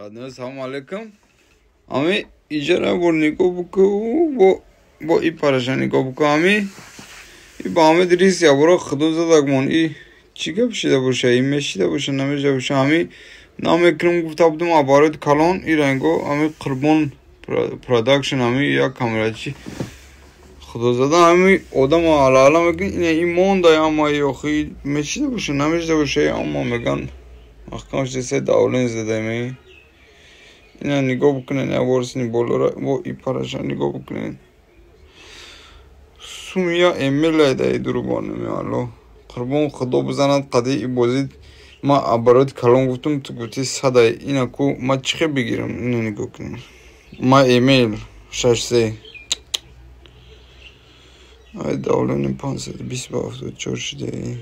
Assalamu alaikum. Ami ijara borniko buku bo I parashaniko buku ami I bame dirisi abura khudoza dagmon I chigab shida bosha I meshida bosha nameshida bosha ami namekrim guftabdum abarad kalon I rango ami qurbon production ami ya kamerachi khudoza ami odama ala mekin ine imon da ama yoxi meshida bosha nameshida bosha amma megan ахкамш десе давлен задаме ина нигоҳ бикунен я ворисни болора во И параша нигоҳ бикунен сумия эмелайда идурбон меало қурбон худо бизанад қади И бозид ма абарот калон гуфтум ту гуфти садай ина ку ма чихе бигирам ина нигоҳ кунен ма эмейл 63 ай давлен 527 чоршиде